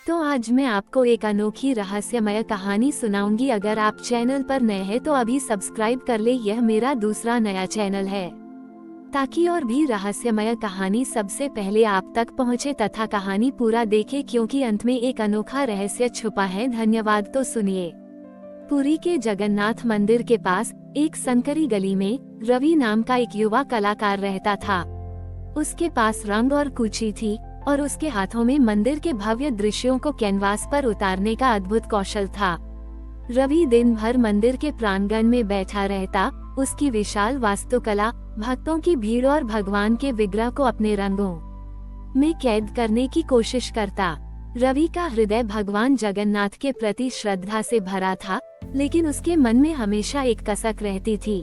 तो आज मैं आपको एक अनोखी रहस्यमय कहानी सुनाऊंगी। अगर आप चैनल पर नए हैं तो अभी सब्सक्राइब कर ले। यह मेरा दूसरा नया चैनल है ताकि और भी रहस्यमय कहानी सबसे पहले आप तक पहुंचे तथा कहानी पूरा देखे, क्योंकि अंत में एक अनोखा रहस्य छुपा है। धन्यवाद। तो सुनिए। पुरी के जगन्नाथ मंदिर के पास एक संकरी गली में रवि नाम का एक युवा कलाकार रहता था। उसके पास रंग और कुची थी और उसके हाथों में मंदिर के भव्य दृश्यों को कैनवास पर उतारने का अद्भुत कौशल था। रवि दिन भर मंदिर के प्रांगण में बैठा रहता, उसकी विशाल वास्तुकला, भक्तों की भीड़ और भगवान के विग्रह को अपने रंगों में कैद करने की कोशिश करता। रवि का हृदय भगवान जगन्नाथ के प्रति श्रद्धा से भरा था, लेकिन उसके मन में हमेशा एक कसक रहती थी।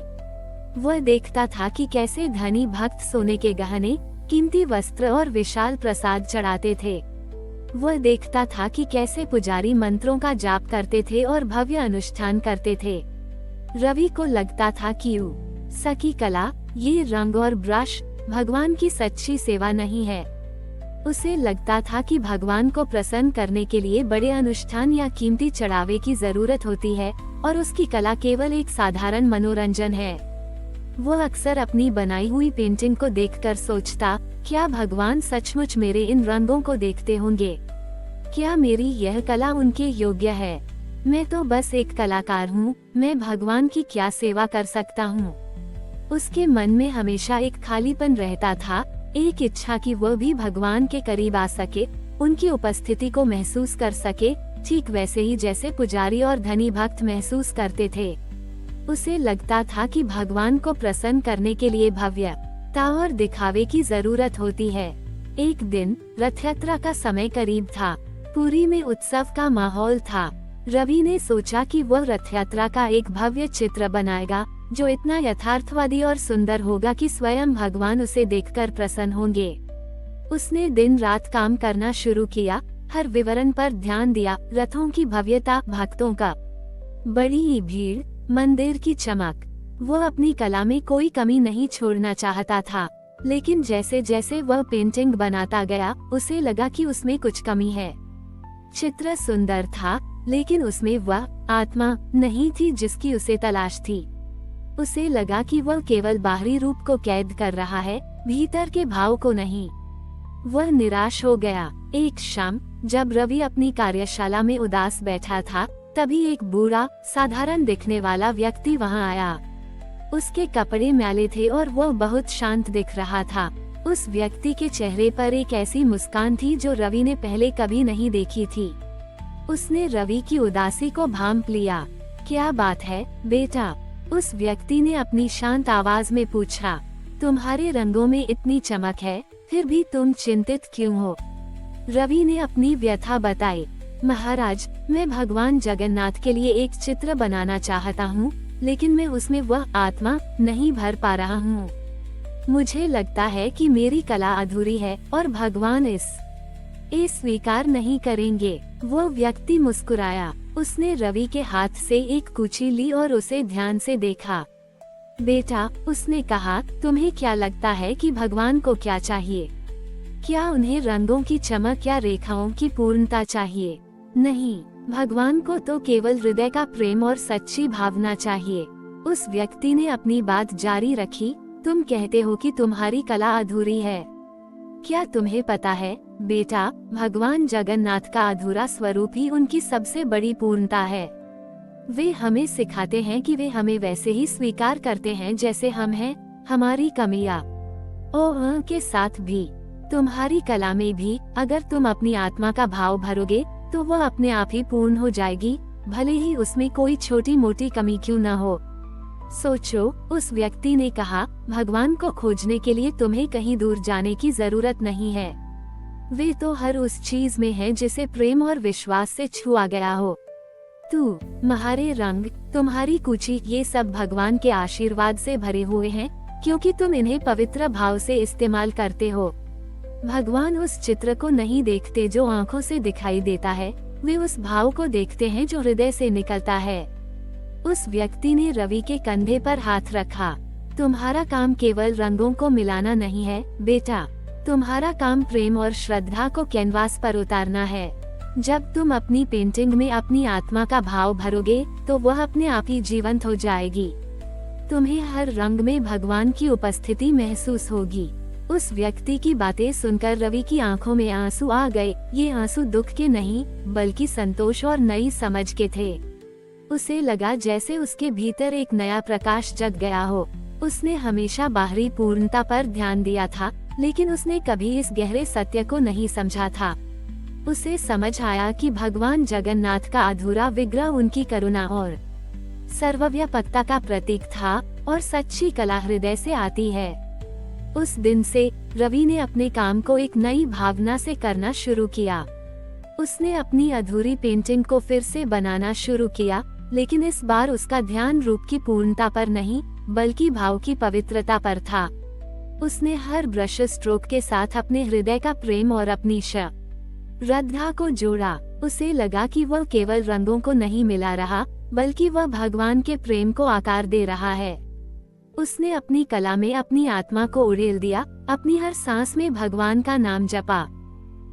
वह देखता था कि कैसे धनी भक्त सोने के गहने, कीमती वस्त्र और विशाल प्रसाद चढ़ाते थे। वह देखता था कि कैसे पुजारी मंत्रों का जाप करते थे और भव्य अनुष्ठान करते थे। रवि को लगता था कि सकी कला, ये रंग और ब्रश भगवान की सच्ची सेवा नहीं है। उसे लगता था कि भगवान को प्रसन्न करने के लिए बड़े अनुष्ठान या कीमती चढ़ावे की जरूरत होती है और उसकी कला केवल एक साधारण मनोरंजन है। वो अक्सर अपनी बनाई हुई पेंटिंग को देखकर सोचता, क्या भगवान सचमुच मेरे इन रंगों को देखते होंगे? क्या मेरी यह कला उनके योग्य है? मैं तो बस एक कलाकार हूँ, मैं भगवान की क्या सेवा कर सकता हूँ? उसके मन में हमेशा एक खालीपन रहता था, एक इच्छा कि वह भी भगवान के करीब आ सके, उनकी उपस्थिति को महसूस कर सके, ठीक वैसे ही जैसे पुजारी और धनी भक्त महसूस करते थे। उसे लगता था कि भगवान को प्रसन्न करने के लिए भव्यता और दिखावे की जरूरत होती है। एक दिन रथ यात्रा का समय करीब था। पुरी में उत्सव का माहौल था। रवि ने सोचा कि वह रथ यात्रा का एक भव्य चित्र बनाएगा, जो इतना यथार्थवादी और सुंदर होगा कि स्वयं भगवान उसे देखकर प्रसन्न होंगे। उसने दिन रात काम करना शुरू किया, हर विवरण पर ध्यान दिया। रथों की भव्यता, भक्तों का बड़ी ही भीड़, मंदिर की चमक। वह अपनी कला में कोई कमी नहीं छोड़ना चाहता था, लेकिन जैसे जैसे वह पेंटिंग बनाता गया, उसे लगा कि उसमें कुछ कमी है। चित्र सुंदर था, लेकिन उसमें वह आत्मा नहीं थी जिसकी उसे तलाश थी। उसे लगा कि वह केवल बाहरी रूप को कैद कर रहा है, भीतर के भाव को नहीं। वह निराश हो गया। एक शाम जब रवि अपनी कार्यशाला में उदास बैठा था, तभी एक बूढ़ा, साधारण दिखने वाला व्यक्ति वहां आया। उसके कपड़े मैले थे और वह बहुत शांत दिख रहा था। उस व्यक्ति के चेहरे पर एक ऐसी मुस्कान थी जो रवि ने पहले कभी नहीं देखी थी। उसने रवि की उदासी को भांप लिया। क्या बात है बेटा? उस व्यक्ति ने अपनी शांत आवाज में पूछा। तुम्हारे रंगों में इतनी चमक है, फिर भी तुम चिंतित क्यों हो? रवि ने अपनी व्यथा बताई। महाराज, मैं भगवान जगन्नाथ के लिए एक चित्र बनाना चाहता हूँ, लेकिन मैं उसमें वह आत्मा नहीं भर पा रहा हूँ। मुझे लगता है कि मेरी कला अधूरी है और भगवान इसे स्वीकार नहीं करेंगे। वो व्यक्ति मुस्कुराया। उसने रवि के हाथ से एक कुची ली और उसे ध्यान से देखा। बेटा, उसने कहा, तुम्हें क्या लगता है कि भगवान को क्या चाहिए? क्या उन्हें रंगों की चमक या रेखाओं की पूर्णता चाहिए? नहीं, भगवान को तो केवल हृदय का प्रेम और सच्ची भावना चाहिए। उस व्यक्ति ने अपनी बात जारी रखी। तुम कहते हो कि तुम्हारी कला अधूरी है। क्या तुम्हें पता है बेटा, भगवान जगन्नाथ का अधूरा स्वरूप ही उनकी सबसे बड़ी पूर्णता है। वे हमें सिखाते हैं कि वे हमें वैसे ही स्वीकार करते हैं जैसे हम हैं, हमारी कमियां और के साथ भी। तुम्हारी कला में भी अगर तुम अपनी आत्मा का भाव भरोगे तो वह अपने आप ही पूर्ण हो जाएगी, भले ही उसमें कोई छोटी मोटी कमी क्यों न हो। सोचो, उस व्यक्ति ने कहा, भगवान को खोजने के लिए तुम्हें कहीं दूर जाने की जरूरत नहीं है। वे तो हर उस चीज में है जिसे प्रेम और विश्वास से छुआ गया हो। तुम्हारे रंग, तुम्हारी कुची, ये सब भगवान के आशीर्वाद से भरे हुए हैं, क्योंकि तुम इन्हें पवित्र भाव से इस्तेमाल करते हो। भगवान उस चित्र को नहीं देखते जो आंखों से दिखाई देता है, वे उस भाव को देखते हैं जो हृदय से निकलता है। उस व्यक्ति ने रवि के कंधे पर हाथ रखा। तुम्हारा काम केवल रंगों को मिलाना नहीं है बेटा, तुम्हारा काम प्रेम और श्रद्धा को कैनवास पर उतारना है। जब तुम अपनी पेंटिंग में अपनी आत्मा का भाव भरोगे तो वह अपने आप ही जीवंत हो जाएगी। तुम्हें हर रंग में भगवान की उपस्थिति महसूस होगी। उस व्यक्ति की बातें सुनकर रवि की आंखों में आंसू आ गए। ये आंसू दुख के नहीं बल्कि संतोष और नई समझ के थे। उसे लगा जैसे उसके भीतर एक नया प्रकाश जग गया हो। उसने हमेशा बाहरी पूर्णता पर ध्यान दिया था, लेकिन उसने कभी इस गहरे सत्य को नहीं समझा था। उसे समझ आया कि भगवान जगन्नाथ का अधूरा विग्रह उनकी करुणा और सर्वव्यापकता का प्रतीक था, और सच्ची कला हृदय से आती है। उस दिन से रवि ने अपने काम को एक नई भावना से करना शुरू किया। उसने अपनी अधूरी पेंटिंग को फिर से बनाना शुरू किया, लेकिन इस बार उसका ध्यान रूप की पूर्णता पर नहीं बल्कि भाव की पवित्रता पर था। उसने हर ब्रश स्ट्रोक के साथ अपने हृदय का प्रेम और अपनी श्रद्धा को जोड़ा। उसे लगा कि वह केवल रंगों को नहीं मिला रहा, बल्कि वह भगवान के प्रेम को आकार दे रहा है। उसने अपनी कला में अपनी आत्मा को उड़ेल दिया, अपनी हर सांस में भगवान का नाम जपा।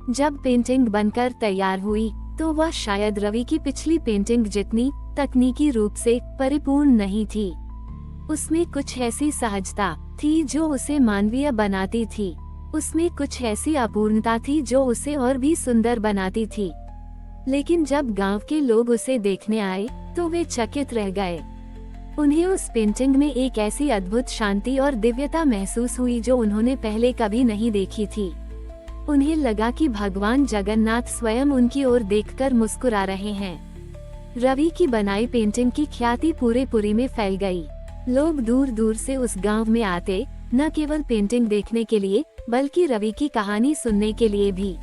जब पेंटिंग बनकर तैयार हुई तो वह शायद रवि की पिछली पेंटिंग जितनी तकनीकी रूप से परिपूर्ण नहीं थी। उसमें कुछ ऐसी सहजता थी जो उसे मानवीय बनाती थी। उसमें कुछ ऐसी अपूर्णता थी जो उसे और भी सुंदर बनाती थी। लेकिन जब गांव के लोग उसे देखने आए तो वे चकित रह गए। उन्हें उस पेंटिंग में एक ऐसी अद्भुत शांति और दिव्यता महसूस हुई जो उन्होंने पहले कभी नहीं देखी थी। उन्हें लगा कि भगवान जगन्नाथ स्वयं उनकी ओर देखकर मुस्कुरा रहे हैं। रवि की बनाई पेंटिंग की ख्याति पूरे पुरी में फैल गई। लोग दूर दूर से उस गांव में आते, न केवल पेंटिंग देखने के लिए बल्कि रवि की कहानी सुनने के लिए भी।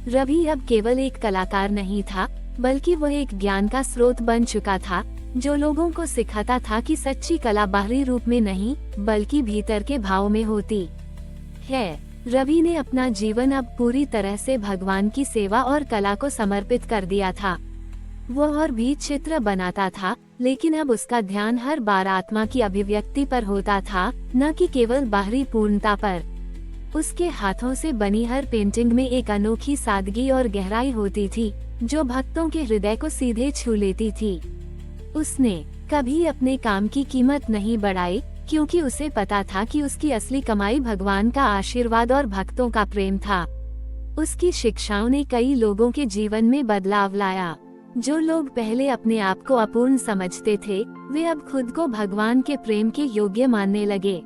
रवि अब केवल एक कलाकार नहीं था, बल्कि वह एक ज्ञान का स्रोत बन चुका था, जो लोगों को सिखाता था कि सच्ची कला बाहरी रूप में नहीं बल्कि भीतर के भाव में होती है। रवि ने अपना जीवन अब पूरी तरह से भगवान की सेवा और कला को समर्पित कर दिया था। वह और भी चित्र बनाता था, लेकिन अब उसका ध्यान हर बार आत्मा की अभिव्यक्ति पर होता था, न कि केवल बाहरी पूर्णता पर। उसके हाथों से बनी हर पेंटिंग में एक अनोखी सादगी और गहराई होती थी, जो भक्तों के हृदय को सीधे छू लेती थी। उसने कभी अपने काम की कीमत नहीं बढ़ाई, क्योंकि उसे पता था कि उसकी असली कमाई भगवान का आशीर्वाद और भक्तों का प्रेम था। उसकी शिक्षाओं ने कई लोगों के जीवन में बदलाव लाया। जो लोग पहले अपने आप को अपूर्ण समझते थे, वे अब खुद को भगवान के प्रेम के योग्य मानने लगे।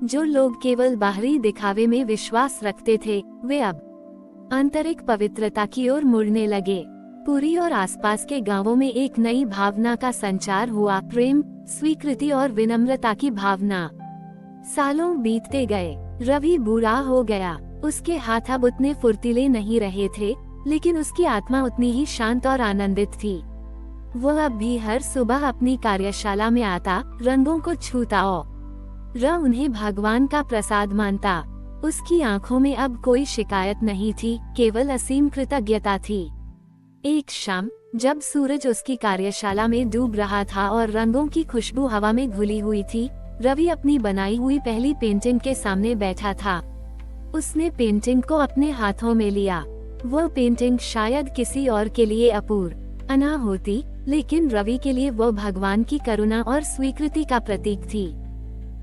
जो लोग केवल बाहरी दिखावे में विश्वास रखते थे, वे अब आंतरिक पवित्रता की ओर मुड़ने लगे। पुरी और आसपास के गांवों में एक नई भावना का संचार हुआ, प्रेम, स्वीकृति और विनम्रता की भावना। सालों बीतते गए, रवि बूढ़ा हो गया। उसके हाथ अब उतने फुर्तीले नहीं रहे थे, लेकिन उसकी आत्मा उतनी ही शांत और आनंदित थी। वह अब भी हर सुबह अपनी कार्यशाला में आता, रंगों को छूता और उन्हें भगवान का प्रसाद मानता। उसकी आंखों में अब कोई शिकायत नहीं थी, केवल असीम कृतज्ञता थी। एक शाम जब सूरज उसकी कार्यशाला में डूब रहा था और रंगों की खुशबू हवा में घुली हुई थी, रवि अपनी बनाई हुई पहली पेंटिंग के सामने बैठा था। उसने पेंटिंग को अपने हाथों में लिया। वह पेंटिंग शायद किसी और के लिए अपूर्ण होती, लेकिन रवि के लिए वह भगवान की करुणा और स्वीकृति का प्रतीक थी।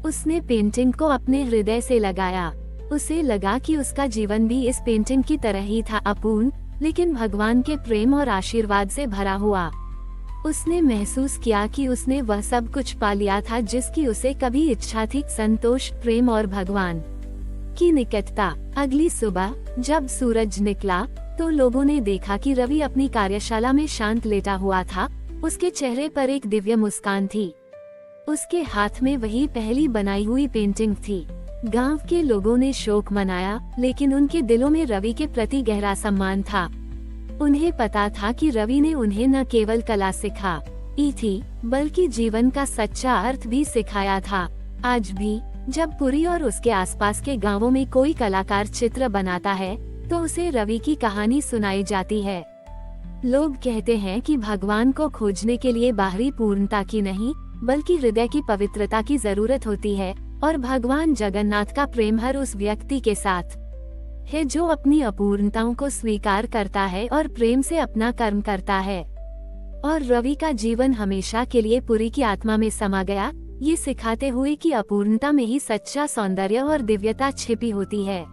उसने पेंटिंग को अपने हृदय से लगाया। उसे लगा कि उसका जीवन भी इस पेंटिंग की तरह ही था, अपूर्ण, लेकिन भगवान के प्रेम और आशीर्वाद से भरा हुआ। उसने महसूस किया कि उसने वह सब कुछ पा लिया था जिसकी उसे कभी इच्छा थी, संतोष, प्रेम और भगवान की निकटता। अगली सुबह जब सूरज निकला तो लोगों ने देखा कि रवि अपनी कार्यशाला में शांत लेटा हुआ था। उसके चेहरे पर एक दिव्य मुस्कान थी। उसके हाथ में वही पहली बनाई हुई पेंटिंग थी। गांव के लोगों ने शोक मनाया, लेकिन उनके दिलों में रवि के प्रति गहरा सम्मान था। उन्हें पता था कि रवि ने उन्हें न केवल कला सिखाई थी, बल्कि जीवन का सच्चा अर्थ भी सिखाया था। आज भी जब पुरी और उसके आसपास के गांवों में कोई कलाकार चित्र बनाता है, तो उसे रवि की कहानी सुनाई जाती है। लोग कहते हैं कि भगवान को खोजने के लिए बाहरी पूर्णता की नहीं, बल्कि हृदय की पवित्रता की जरूरत होती है, और भगवान जगन्नाथ का प्रेम हर उस व्यक्ति के साथ है जो अपनी अपूर्णताओं को स्वीकार करता है और प्रेम से अपना कर्म करता है। और रवि का जीवन हमेशा के लिए पुरी की आत्मा में समा गया, ये सिखाते हुए कि अपूर्णता में ही सच्चा सौंदर्य और दिव्यता छिपी होती है।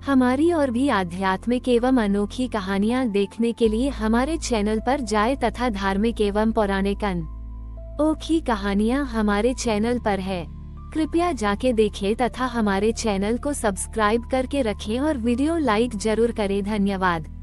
हमारी और भी आध्यात्मिक एवं अनोखी कहानियाँ देखने के लिए हमारे चैनल पर जाएं तथा धार्मिक एवं पौराणिक अनोखी कहानियाँ हमारे चैनल पर है। कृपया जाके देखें तथा हमारे चैनल को सब्सक्राइब करके रखें और वीडियो लाइक जरूर करें। धन्यवाद।